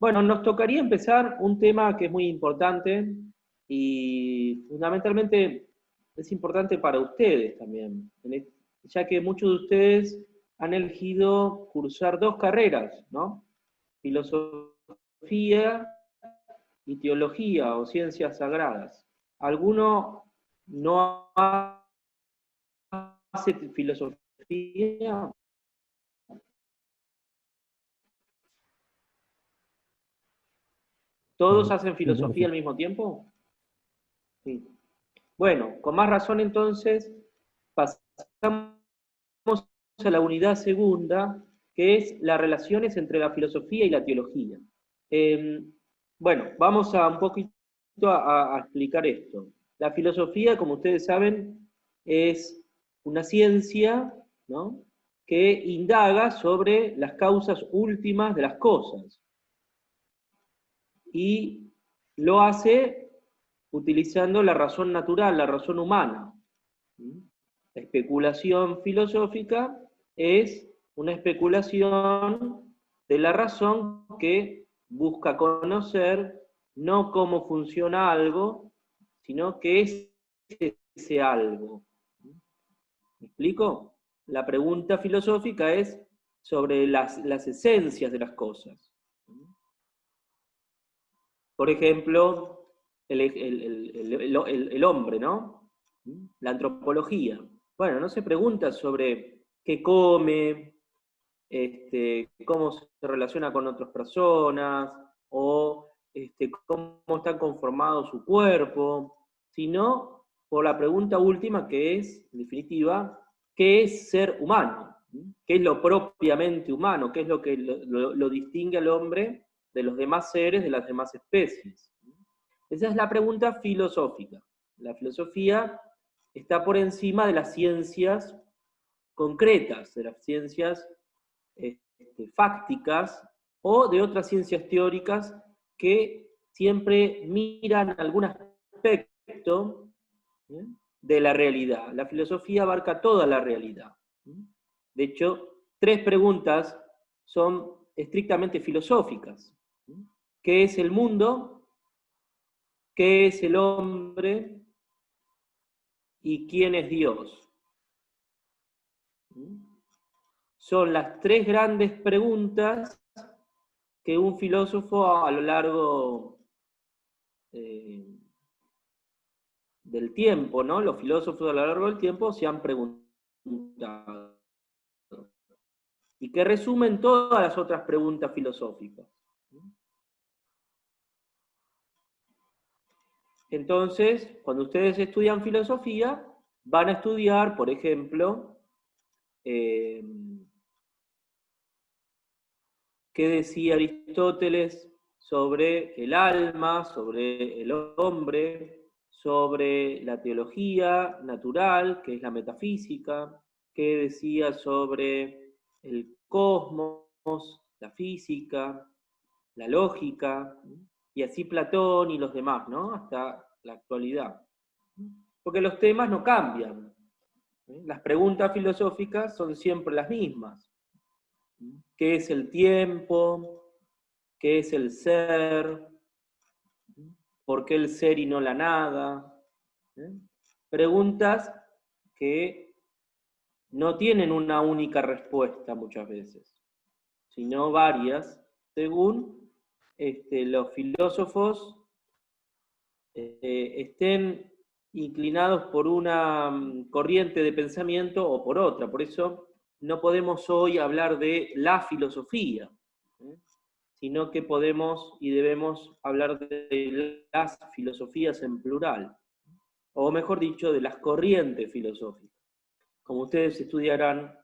Bueno, nos tocaría empezar un tema que es muy importante y fundamentalmente es importante para ustedes también, ya que muchos de ustedes han elegido cursar dos carreras, ¿no? Filosofía y teología o ciencias sagradas. ¿Alguno no hace filosofía? ¿Todos hacen Yo no filosofía sé. al mismo tiempo? Sí. Bueno, con más razón entonces pasamos a la unidad segunda, que es las relaciones entre la filosofía y la teología. Eh, bueno, vamos a un poquito a explicar esto. La filosofía, como ustedes saben, es una ciencia, ¿no?, que indaga sobre las causas últimas de las cosas y lo hace utilizando la razón natural, la razón humana. La especulación filosófica es una especulación de la razón que busca conocer no cómo funciona algo, sino qué es ese algo. ¿Me explico? La pregunta filosófica es sobre las esencias de las cosas. Por ejemplo, el hombre, ¿no? La antropología. Bueno, no se pregunta sobre qué come, cómo se relaciona con otras personas, o cómo está conformado su cuerpo, sino por la pregunta última que es, en definitiva, ¿qué es ser humano? ¿Qué es lo propiamente humano? ¿Qué es lo que lo distingue al hombre de los demás seres, de las demás especies? Esa es la pregunta filosófica. La filosofía está por encima de las ciencias concretas, de las ciencias fácticas o de otras ciencias teóricas que siempre miran algún aspecto, ¿eh?, de la realidad. La filosofía abarca toda la realidad. De hecho, tres preguntas son estrictamente filosóficas. ¿Qué es el mundo? ¿Qué es el hombre? ¿Y quién es Dios? Son las tres grandes preguntas que un filósofo a lo largo eh, del tiempo, ¿no? Los filósofos a lo largo del tiempo se han preguntado. Y que resumen todas las otras preguntas filosóficas. Entonces, cuando ustedes estudian filosofía, van a estudiar, por ejemplo, eh, qué decía Aristóteles sobre el alma, sobre el hombre, sobre la teología natural, que es la metafísica, qué decía sobre el cosmos, la física, la lógica, y así Platón y los demás, ¿no?, hasta la actualidad. Porque los temas no cambian. Las preguntas filosóficas son siempre las mismas. ¿Qué es el tiempo? ¿Qué es el ser? ¿Por qué el ser y no la nada? Preguntas que no tienen una única respuesta muchas veces, sino varias, según los filósofos estén inclinados por una corriente de pensamiento o por otra. Por eso no podemos hoy hablar de la filosofía, ¿eh?, sino que podemos y debemos hablar de las filosofías en plural, o mejor dicho, de las corrientes filosóficas. Como ustedes estudiarán,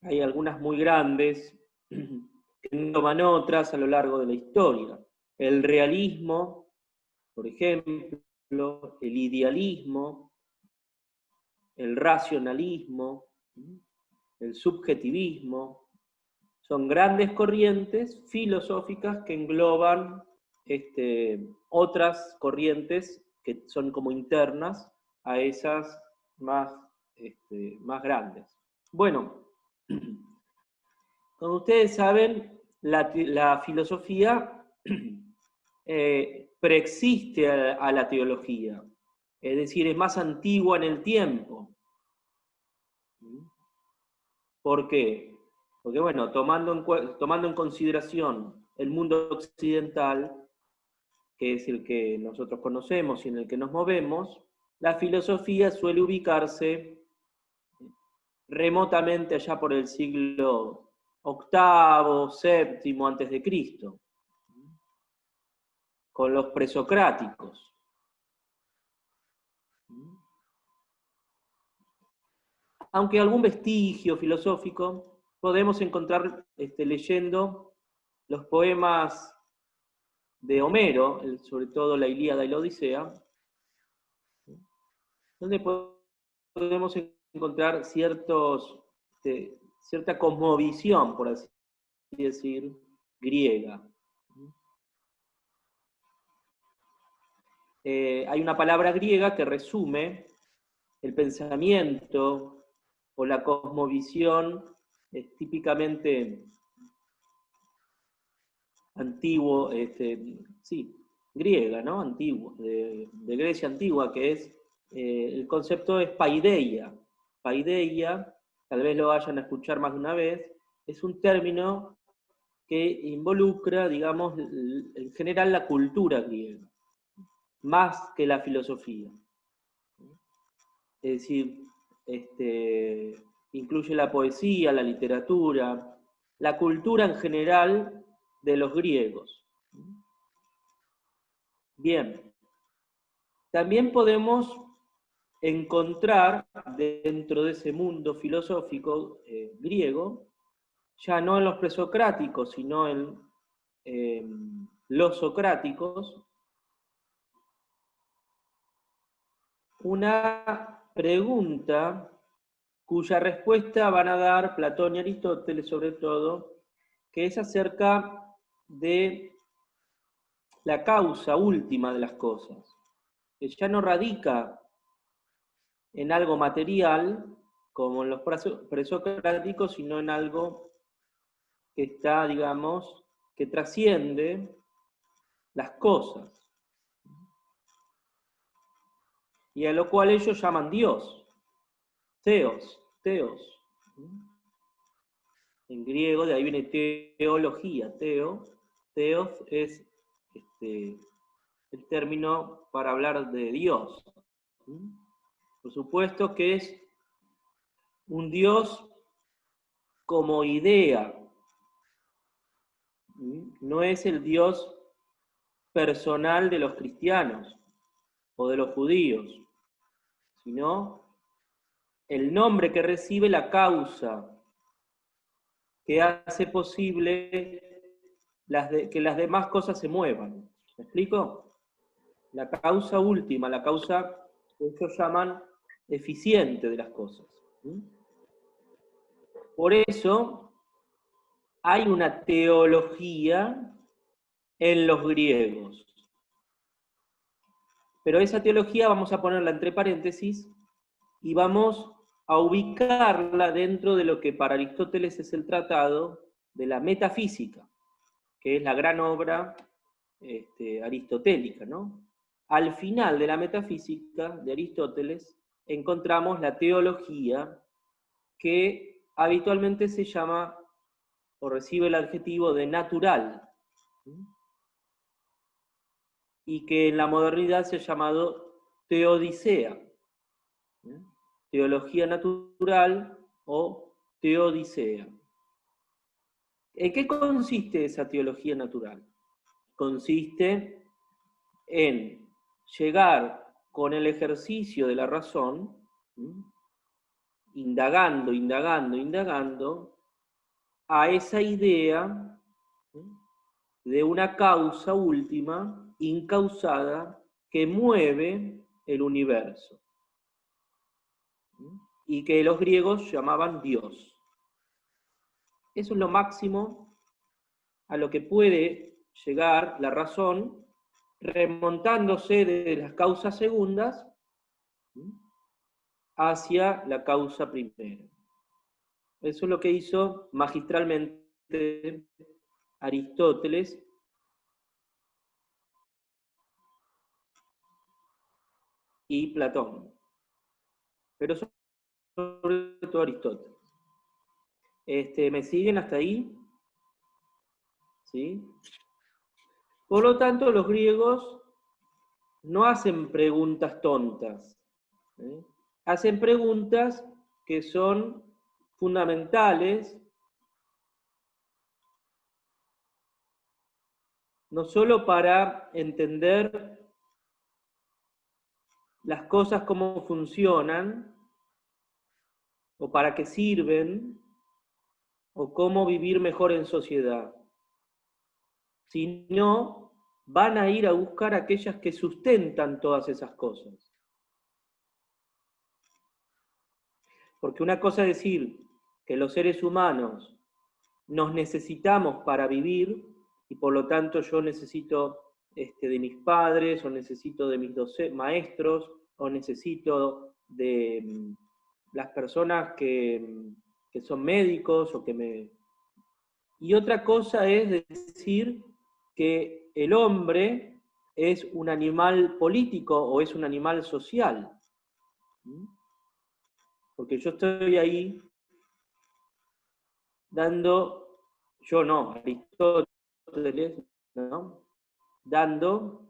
hay algunas muy grandes que no toman otras a lo largo de la historia. El realismo, por ejemplo, el idealismo, el racionalismo, el subjetivismo, son grandes corrientes filosóficas que engloban otras corrientes que son como internas a esas más, más grandes. Bueno, como ustedes saben, la filosofía preexiste a la teología, es decir, es más antigua en el tiempo. ¿Por qué? Porque, bueno, tomando en consideración el mundo occidental, que es el que nosotros conocemos y en el que nos movemos, la filosofía suele ubicarse remotamente allá por el siglo VIII, VII antes de Cristo, con los presocráticos. Aunque algún vestigio filosófico podemos encontrar leyendo los poemas de Homero, sobre todo la Ilíada y la Odisea, donde podemos encontrar cierta cosmovisión, por así decir, griega. Hay una palabra griega que resume el pensamiento o la cosmovisión típicamente antiguo, griega, ¿no? Antiguo, de Grecia antigua, que es, el concepto es paideia. Paideia, tal vez lo vayan a escuchar más de una vez, es un término que involucra, digamos, en general la cultura griega, más que la filosofía. Es decir, incluye la poesía, la literatura, la cultura en general de los griegos. Bien, también podemos encontrar dentro de ese mundo filosófico griego, ya no en los presocráticos, sino en los socráticos, una pregunta cuya respuesta van a dar Platón y Aristóteles sobre todo, que es acerca de la causa última de las cosas, que ya no radica en algo material, como en los presocráticos, sino en algo que está, digamos, que trasciende las cosas, y a lo cual ellos llaman Dios, Theos. En griego, de ahí viene teología, Theos es el término para hablar de Dios. Por supuesto que es un Dios como idea, no es el Dios personal de los cristianos o de los judíos, sino el nombre que recibe la causa que hace posible que las demás cosas se muevan. ¿Me explico? La causa última, la causa que ellos llaman eficiente de las cosas. Por eso hay una teología en los griegos. Pero esa teología vamos a ponerla entre paréntesis y vamos a ubicarla dentro de lo que para Aristóteles es el tratado de la metafísica, que es la gran obra aristotélica, ¿no? Al final de la metafísica de Aristóteles encontramos la teología, que habitualmente se llama o recibe el adjetivo de natural, y que en la modernidad se ha llamado teodicea, teología natural o teodicea. ¿En qué consiste esa teología natural? Consiste en llegar con el ejercicio de la razón, indagando, a esa idea de una causa última, incausada, que mueve el universo, y que los griegos llamaban Dios. Eso es lo máximo a lo que puede llegar la razón, remontándose de las causas segundas hacia la causa primera. Eso es lo que hizo magistralmente Aristóteles y Platón, pero sobre todo Aristóteles. ¿Me siguen hasta ahí? ¿Sí? Por lo tanto, los griegos no hacen preguntas tontas, ¿eh? Hacen preguntas que son fundamentales, no solo para entender las cosas cómo funcionan, o para qué sirven, o cómo vivir mejor en sociedad, sino van a ir a buscar aquellas que sustentan todas esas cosas. Porque una cosa es decir que los seres humanos nos necesitamos para vivir, y por lo tanto yo necesito de mis padres, o necesito de mis maestros, o necesito de las personas que son médicos, o que me... Y otra cosa es decir que el hombre es un animal político o es un animal social. Porque yo estoy ahí dando, yo no, Aristóteles, ¿no? Dando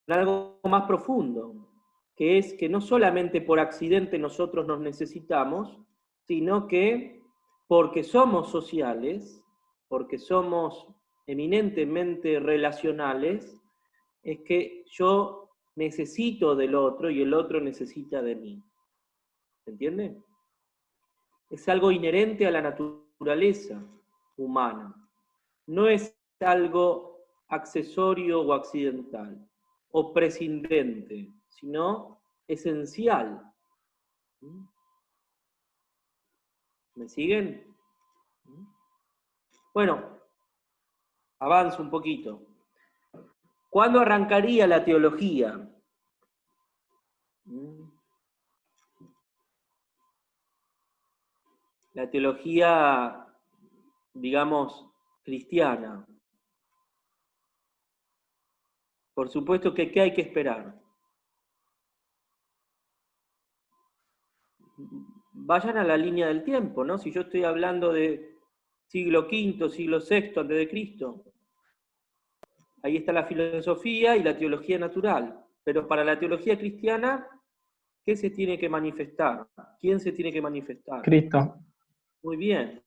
algo más profundo, que es que no solamente por accidente nosotros nos necesitamos, sino que porque somos sociales, porque somos eminentemente relacionales, es que yo necesito del otro y el otro necesita de mí. ¿Se entiende? Es algo inherente a la naturaleza humana. No es algo accesorio o accidental, o prescindente, sino esencial. ¿Me siguen? Bueno, avanzo un poquito. ¿Cuándo arrancaría la teología? La teología, digamos, cristiana. Por supuesto que ¿qué hay que esperar? Vayan a la línea del tiempo, ¿no? Si yo estoy hablando de siglo V, siglo VI antes de Cristo, ahí está la filosofía y la teología natural. Pero para la teología cristiana, ¿qué se tiene que manifestar? ¿Quién se tiene que manifestar? Cristo. Muy bien.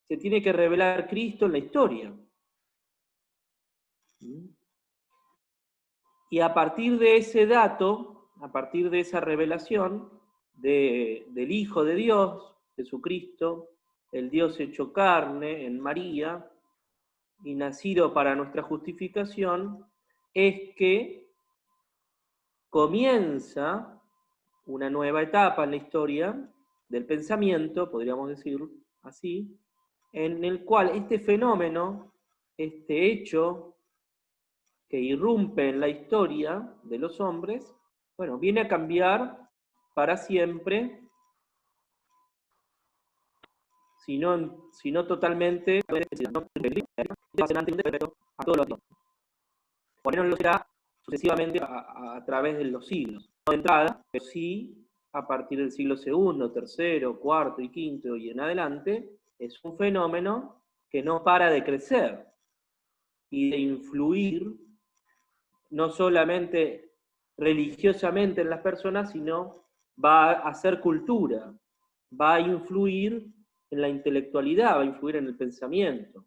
Se tiene que revelar Cristo en la historia. Y a partir de ese dato, a partir de esa revelación del Hijo de Dios, Jesucristo, el Dios hecho carne en María y nacido para nuestra justificación, es que comienza una nueva etapa en la historia del pensamiento, podríamos decir así, en el cual este fenómeno, este hecho que irrumpe en la historia de los hombres, bueno, viene a cambiar para siempre, si no totalmente, a todos los días. Por menos lo será sucesivamente a través de los siglos. No de entrada, pero sí a partir del siglo II, tercero, cuarto y quinto y en adelante, es un fenómeno que no para de crecer y de influir no solamente religiosamente en las personas, sino va a hacer cultura, va a influir en la intelectualidad, va a influir en el pensamiento.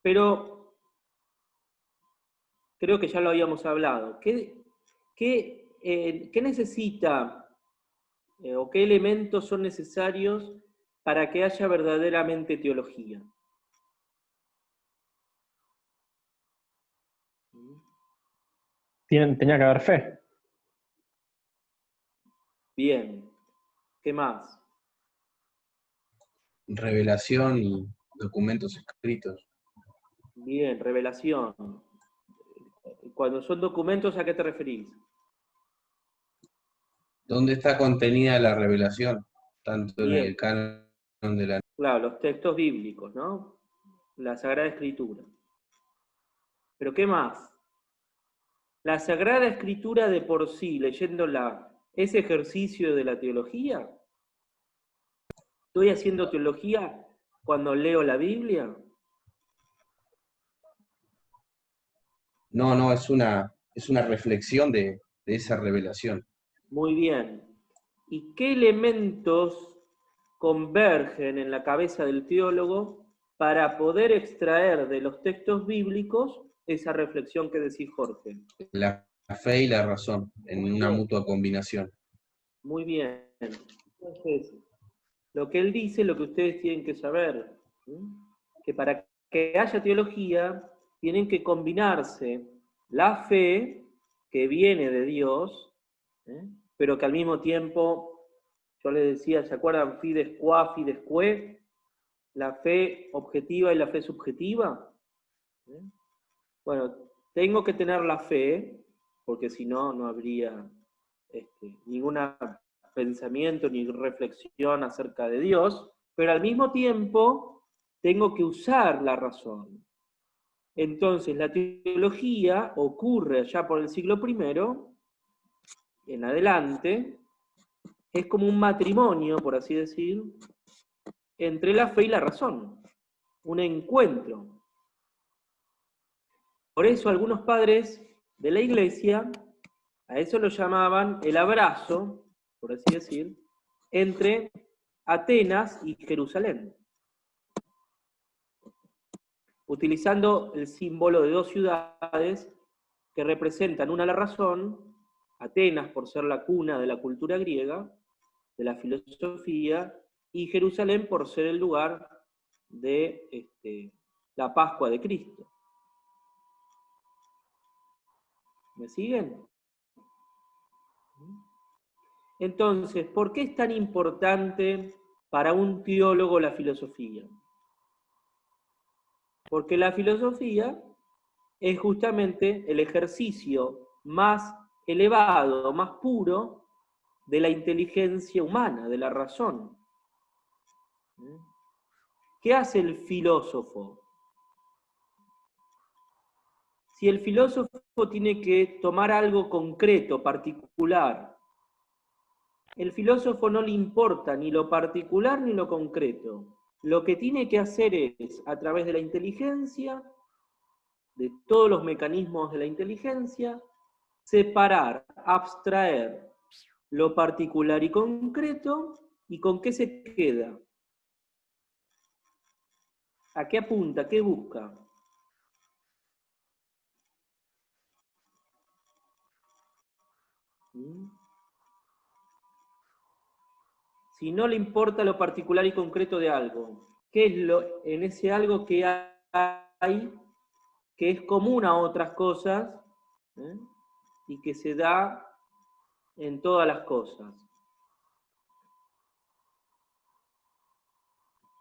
Pero creo que ya lo habíamos hablado. ¿Qué necesita o qué elementos son necesarios para que haya verdaderamente teología? Tenía que haber fe. Bien. ¿Qué más? Revelación y documentos escritos. Bien, revelación. Cuando son documentos, ¿a qué te referís? ¿Dónde está contenida la revelación? Tanto en Bien, el canon de la... claro, los textos bíblicos, ¿no? La Sagrada Escritura. Pero ¿qué más? La Sagrada Escritura de por sí, leyéndola, ¿es ejercicio de la teología? ¿Estoy haciendo teología cuando leo la Biblia? No, no, es una reflexión de esa revelación. Muy bien. ¿Y qué elementos convergen en la cabeza del teólogo para poder extraer de los textos bíblicos esa reflexión que decís, Jorge? La fe y la razón, Muy en una bien, mutua combinación. muy bien. Entonces, lo que él dice, lo que ustedes tienen que saber, ¿sí? Que para que haya teología, tienen que combinarse la fe que viene de Dios, ¿eh? Pero que al mismo tiempo, yo les decía, ¿se acuerdan? Fides qua, fides que, la fe objetiva y la fe subjetiva. ¿Eh? Bueno, tengo que tener la fe, porque si no, no habría ningún pensamiento ni reflexión acerca de Dios, pero al mismo tiempo tengo que usar la razón. Entonces, la teología ocurre ya por el siglo I en adelante, es como un matrimonio, por así decir, entre la fe y la razón, un encuentro. Por eso algunos padres de la iglesia a eso lo llamaban el abrazo, por así decir, entre Atenas y Jerusalén, utilizando el símbolo de dos ciudades que representan una la razón, Atenas por ser la cuna de la cultura griega, de la filosofía, y Jerusalén por ser el lugar de la Pascua de Cristo. ¿Me siguen? Entonces, ¿por qué es tan importante para un teólogo la filosofía? Porque la filosofía es justamente el ejercicio más elevado, más puro de la inteligencia humana, de la razón. ¿Qué hace el filósofo? Si el filósofo tiene que tomar algo concreto, particular, el filósofo no le importa ni lo particular ni lo concreto. Lo que tiene que hacer es, a través de la inteligencia, de todos los mecanismos de la inteligencia, separar, abstraer lo particular y concreto, ¿y con qué se queda? ¿A qué apunta? ¿Qué busca? Si no le importa lo particular y concreto de algo, ¿qué es lo en ese algo que hay que es común a otras cosas, ¿eh? Y que se da en todas las cosas?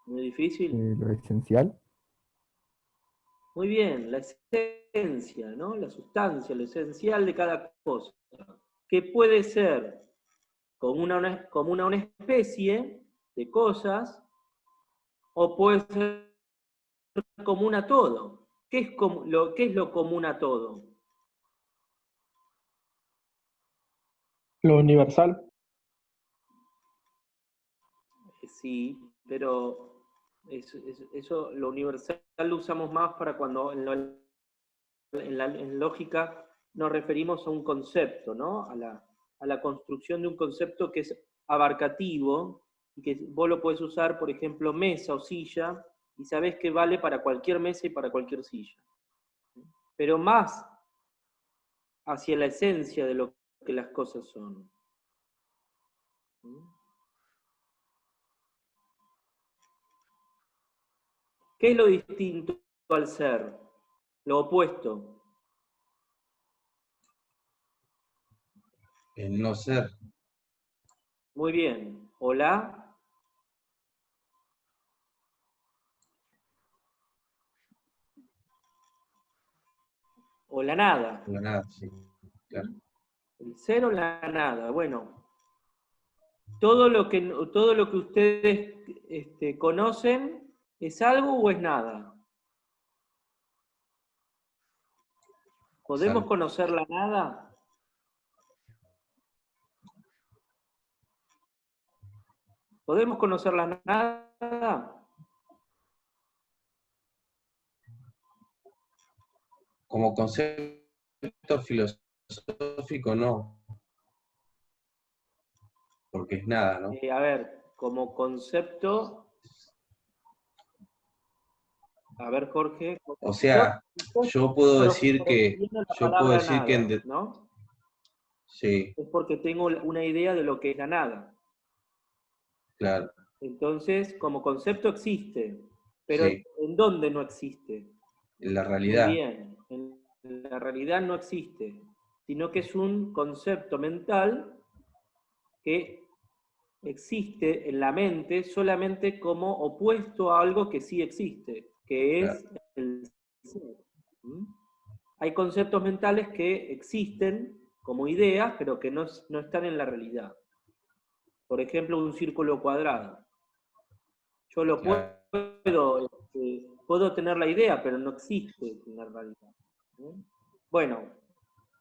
¿Muy difícil? Lo esencial. Muy bien, la esencia, ¿no? La sustancia, lo esencial de cada cosa, que puede ser como una especie de cosas, o puede ser común a todo. ¿Qué es lo común a todo? Lo universal. Sí, pero eso lo universal lo usamos más para cuando en lógica nos referimos a un concepto, ¿no? A la construcción de un concepto que es abarcativo y que vos lo puedes usar, por ejemplo, mesa o silla, y sabés que vale para cualquier mesa y para cualquier silla. Pero más hacia la esencia de lo que las cosas son. ¿Qué es lo distinto al ser? Lo opuesto. El no ser. Muy bien. Hola. O la nada. La nada, sí, claro. El ser o la nada. Bueno, todo lo que ustedes conocen, ¿es algo o es nada? ¿Podemos conocer la nada? ¿Podemos conocer la nada? Como concepto filosófico, no. Porque es nada, ¿no? A ver, como concepto... A ver, Jorge. O sea, yo puedo decir que... Yo puedo decir que... Nada, ¿no? Sí, Es porque tengo una idea de lo que es la nada. claro. Entonces, como concepto existe, pero Sí, ¿en dónde no existe? en la Muy realidad. bien, en la realidad no existe, sino que es un concepto mental que existe en la mente solamente como opuesto a algo que sí existe, que es Claro. el ser. ¿Mm? Hay conceptos mentales que existen como ideas, pero que no están en la realidad. Por ejemplo, un círculo cuadrado. Yo lo Claro. puedo tener la idea, pero no existe en la realidad. ¿Mm? Bueno,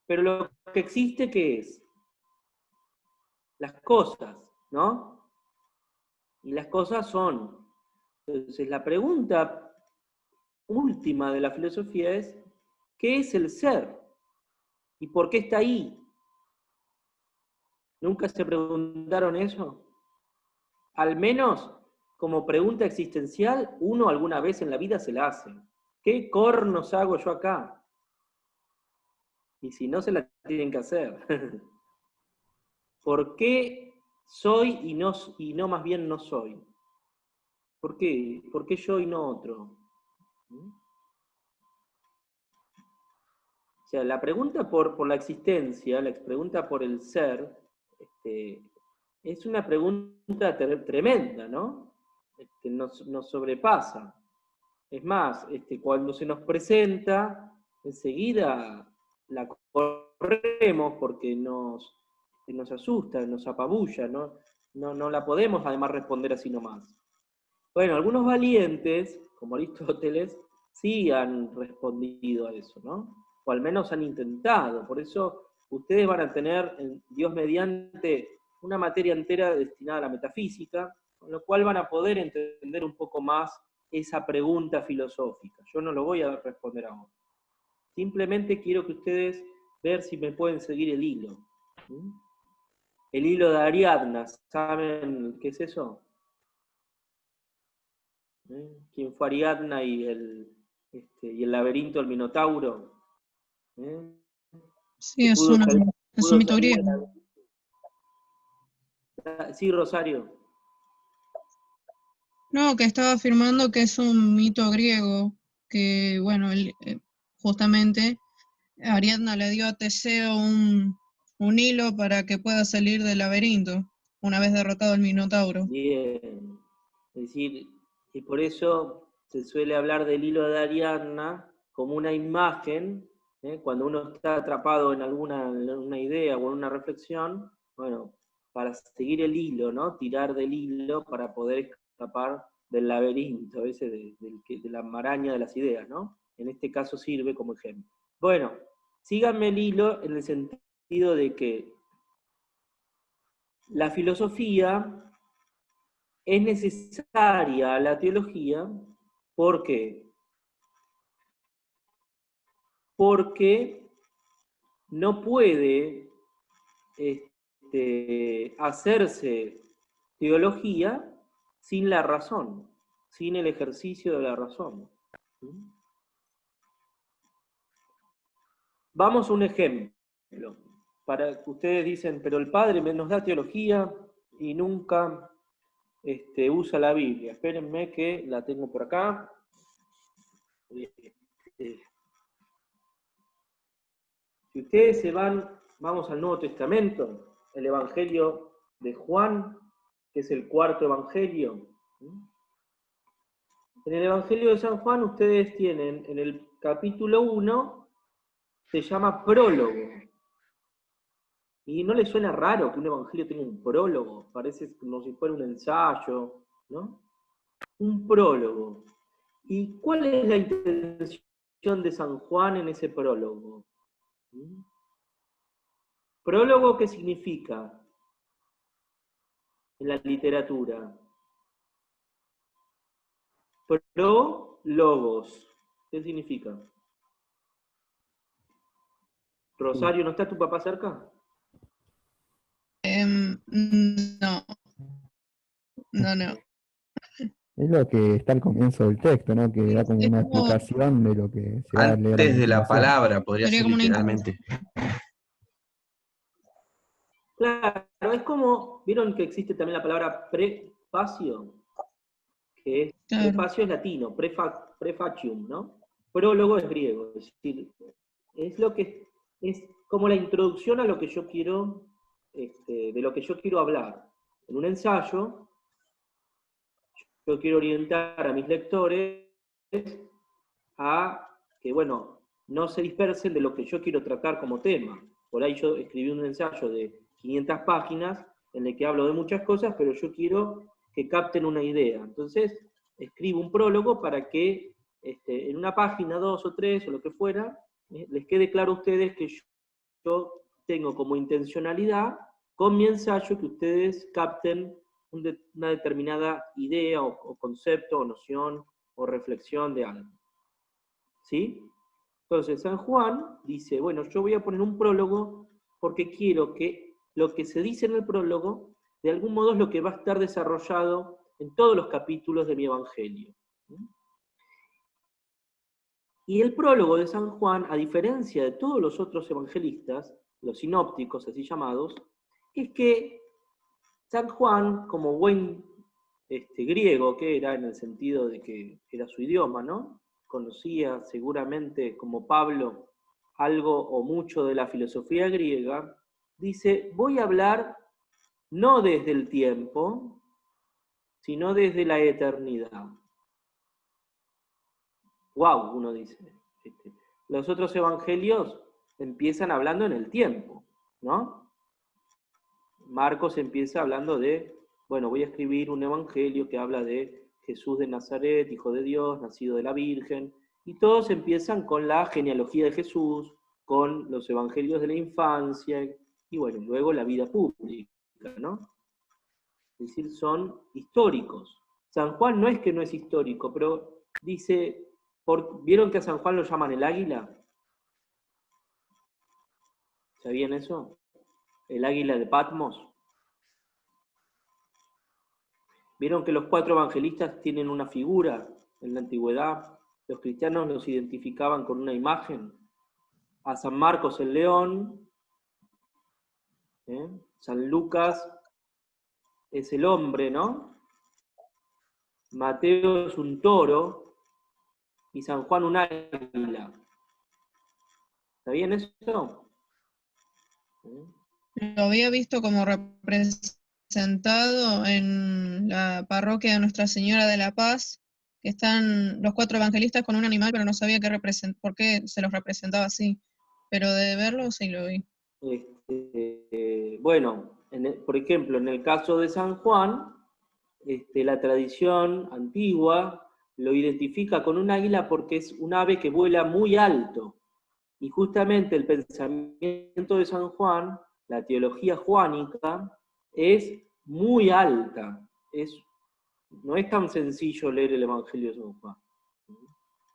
pero lo que existe, ¿qué es? Las cosas, ¿no? Y las cosas son. Entonces, la pregunta última de la filosofía es, ¿qué es el ser? ¿Y por qué está ahí? ¿Nunca se preguntaron eso? Al menos como pregunta existencial, uno alguna vez en la vida se la hace. ¿Qué cornos hago yo acá? Y si no, se la tienen que hacer. ¿Por qué soy y no más bien no soy? ¿Por qué? ¿Por qué yo y no otro? O sea, la pregunta por la existencia, la pregunta por el ser, es una pregunta tremenda, ¿no? Nos sobrepasa. Es más, cuando se nos presenta, enseguida la corremos porque nos asusta, nos apabulla, ¿no? No la podemos además responder así nomás. Bueno, algunos valientes, como Aristóteles, sí han respondido a eso, ¿no? O al menos han intentado. Por eso ustedes van a tener, Dios mediante, una materia entera destinada a la metafísica, con lo cual van a poder entender un poco más esa pregunta filosófica. Yo no lo voy a responder ahora. Simplemente quiero que ustedes vean si me pueden seguir el hilo. ¿Mm? El hilo de Ariadna, ¿saben qué es eso? ¿Quién fue Ariadna y el laberinto del Minotauro? ¿Eh? Sí, Que es un pudo mito salir de griego. Sí, Rosario. No, que estaba afirmando que es un mito griego, que bueno, justamente Ariadna le dio a Teseo un hilo para que pueda salir del laberinto, una vez derrotado el Minotauro. Bien. Es decir, y por eso se suele hablar del hilo de Ariadna como una imagen, cuando uno está atrapado en una idea o en una reflexión, bueno, para seguir el hilo, ¿no? Tirar del hilo para poder escapar del laberinto, ese de la maraña de las ideas, ¿no? En este caso sirve como ejemplo. Bueno, síganme el hilo en el sentido de que la filosofía es necesaria a la teología, ¿por qué? Porque no puede hacerse teología sin la razón, sin el ejercicio de la razón. Vamos a un ejemplo. Para que ustedes dicen, pero el Padre nos da teología y nunca usa la Biblia. Espérenme que la tengo por acá. Si ustedes se van, vamos al Nuevo Testamento, el Evangelio de Juan, que es el cuarto Evangelio. En el Evangelio de San Juan ustedes tienen, en el capítulo 1, se llama prólogo. ¿Y no le suena raro que un evangelio tenga un prólogo? Parece como si fuera un ensayo, ¿no? Un prólogo. ¿Y cuál es la intención de San Juan en ese prólogo? ¿Mm? ¿Prólogo qué significa en la literatura? Prólogos. ¿Qué significa? Rosario, ¿no está tu papá cerca? No, no. Es lo que está al comienzo del texto, ¿no? Que da como Es una como, explicación de lo que se va a leer a Antes de la continuación. palabra, podría sería ser como una literalmente. Claro, es como, ¿vieron que existe también la palabra prefacio? Que es, claro. prefacio es latino, prefacium, ¿no? Prólogo es griego, es decir, es como la introducción a lo que yo quiero, de lo que yo quiero hablar. En un ensayo, yo quiero orientar a mis lectores a que, bueno, no se dispersen de lo que yo quiero tratar como tema. Por ahí yo escribí un ensayo de 500 páginas en el que hablo de muchas cosas, pero yo quiero que capten una idea. Entonces, escribo un prólogo para que en una página, 2 o 3 o lo que fuera, les quede claro a ustedes que yo tengo como intencionalidad con mi ensayo que ustedes capten una determinada idea o concepto o noción o reflexión de algo. ¿Sí? Entonces San Juan dice, bueno, yo voy a poner un prólogo porque quiero que lo que se dice en el prólogo, de algún modo es lo que va a estar desarrollado en todos los capítulos de mi Evangelio. Y el prólogo de San Juan, a diferencia de todos los otros evangelistas, los sinópticos así llamados, es que San Juan, como buen griego que era, en el sentido de que era su idioma, ¿no? Conocía seguramente, como Pablo, algo o mucho de la filosofía griega, dice, voy a hablar no desde el tiempo, sino desde la eternidad. Wow, uno dice. Los otros evangelios empiezan hablando en el tiempo, ¿no? Marcos empieza hablando de, bueno, voy a escribir un evangelio que habla de Jesús de Nazaret, hijo de Dios, nacido de la Virgen, y todos empiezan con la genealogía de Jesús, con los evangelios de la infancia, y bueno, luego la vida pública, ¿no? Es decir, son históricos. San Juan no es que no es histórico, pero dice, ¿vieron que a San Juan lo llaman el águila? ¿Sabían eso? El águila de Patmos. ¿Vieron que los 4 evangelistas tienen una figura en la antigüedad? Los cristianos los identificaban con una imagen. A San Marcos el león, San Lucas es el hombre, ¿no? Mateo es un toro y San Juan un águila. ¿Está bien eso? Lo había visto como representado en la parroquia de Nuestra Señora de la Paz, que están los 4 evangelistas con un animal, pero no sabía por qué se los representaba así. Pero de verlo sí lo vi. Bueno, por ejemplo, en el caso de San Juan, la tradición antigua lo identifica con un águila porque es un ave que vuela muy alto. Y justamente el pensamiento de San Juan, la teología juánica, es muy alta. No es tan sencillo leer el Evangelio de San Juan.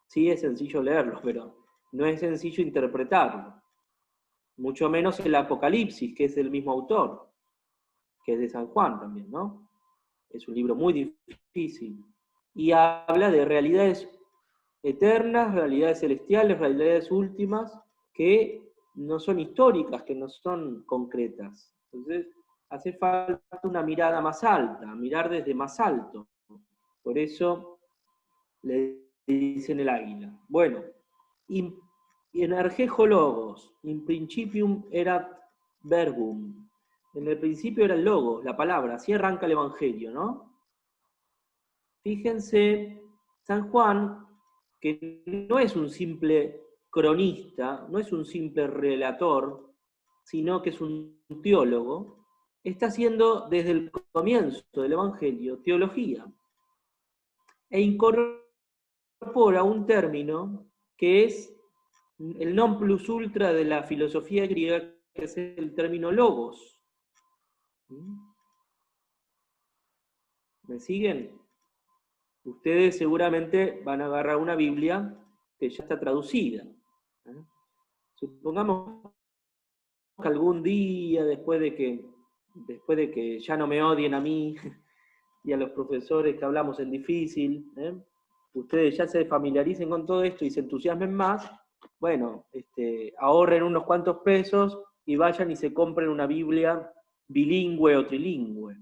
Sí es sencillo leerlo, pero no es sencillo interpretarlo. Mucho menos el Apocalipsis, que es del mismo autor, que es de San Juan también, ¿no? Es un libro muy difícil. Y habla de realidades eternas, realidades celestiales, realidades últimas, que no son históricas, que no son concretas. Entonces, hace falta una mirada más alta, mirar desde más alto. Por eso le dicen el águila. Bueno, in ergejo logos, in principium erat verbum. En el principio era el logos, la palabra, así arranca el Evangelio, ¿no? Fíjense, San Juan, que no es un simple cronista, no es un simple relator, sino que es un teólogo, está haciendo desde el comienzo del Evangelio teología, e incorpora un término que es el non plus ultra de la filosofía griega, que es el término logos. ¿Me siguen? Ustedes seguramente van a agarrar una Biblia que ya está traducida. Supongamos que algún día, después de que ya no me odien a mí y a los profesores que hablamos en difícil, ustedes ya se familiaricen con todo esto y se entusiasmen más, bueno, ahorren unos cuantos pesos y vayan y se compren una Biblia bilingüe o trilingüe,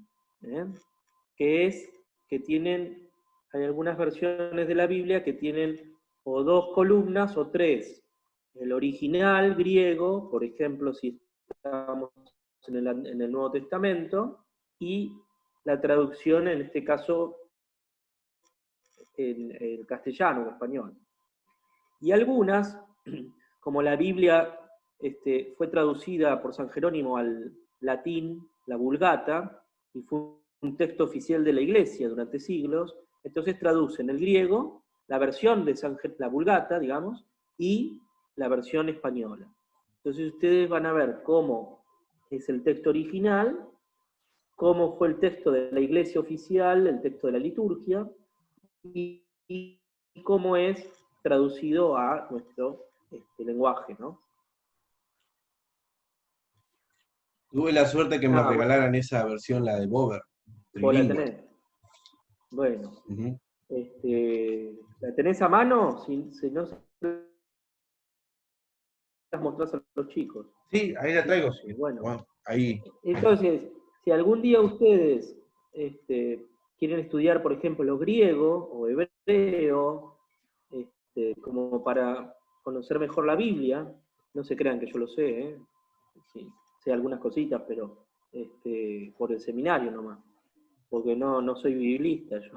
hay algunas versiones de la Biblia que tienen o 2 columnas o 3. El original griego, por ejemplo, si estamos en el Nuevo Testamento, y la traducción, en este caso, en castellano o español. Y algunas, como la Biblia fue traducida por San Jerónimo al latín, la Vulgata, y fue un texto oficial de la Iglesia durante siglos, entonces traducen el griego, la versión de la Vulgata, digamos, y la versión española. Entonces ustedes van a ver cómo es el texto original, cómo fue el texto de la Iglesia oficial, el texto de la liturgia, y cómo es traducido a nuestro lenguaje, ¿no? Tuve la suerte que me Bueno. regalaran esa versión, la de Bover. ¿Vos la trilingüe. tenés? Bueno. Ujú. ¿La tenés a mano? Si no, las mostrás a los chicos. Sí, ahí la traigo, sí. Bueno. Ahí. Entonces, si algún día ustedes quieren estudiar, por ejemplo, griego o hebreo, como para conocer mejor la Biblia, no se crean que yo lo sé, sí, sé algunas cositas, pero por el seminario nomás, porque no soy biblista yo,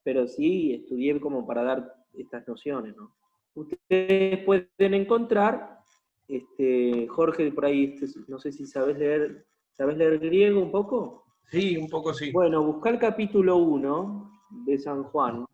pero sí estudié como para dar estas nociones, ¿no? Ustedes pueden encontrar, Jorge, por ahí, no sé si ¿sabés leer griego un poco? Sí, un poco sí. Bueno, buscar el capítulo 1 de San Juan.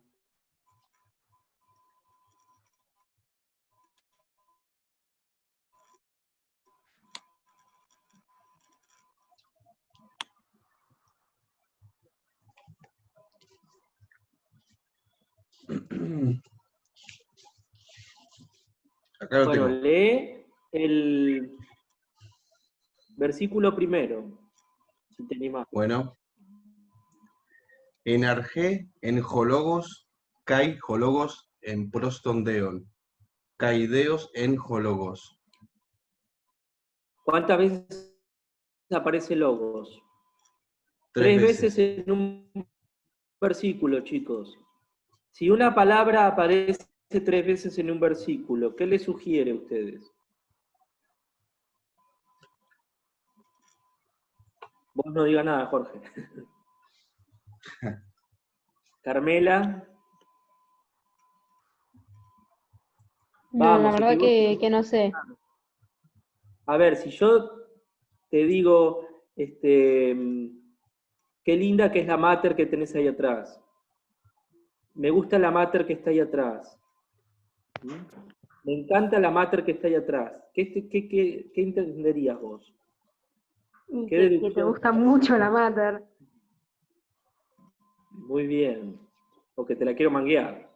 Acá lo Bueno, tengo. lee el versículo primero, si te animás. Bueno. En arge, en hologos, kai hologos, en prostondeon. Kaideos en hologos. ¿Cuántas veces aparece logos? 3 3 veces. veces en un versículo, chicos. Si una palabra aparece 3 veces en un versículo, ¿qué les sugiere a ustedes? Vos no digas nada, Jorge. Carmela. No, Vamos, la verdad que no sé. A ver, si yo te digo, qué linda que es la mater que tenés ahí atrás. Me gusta la mater que está ahí atrás. Me encanta la mater que está ahí atrás. ¿Qué entenderías vos? Y ¿Qué que te gusta mucho la mater. Muy bien. O que te la quiero manguear.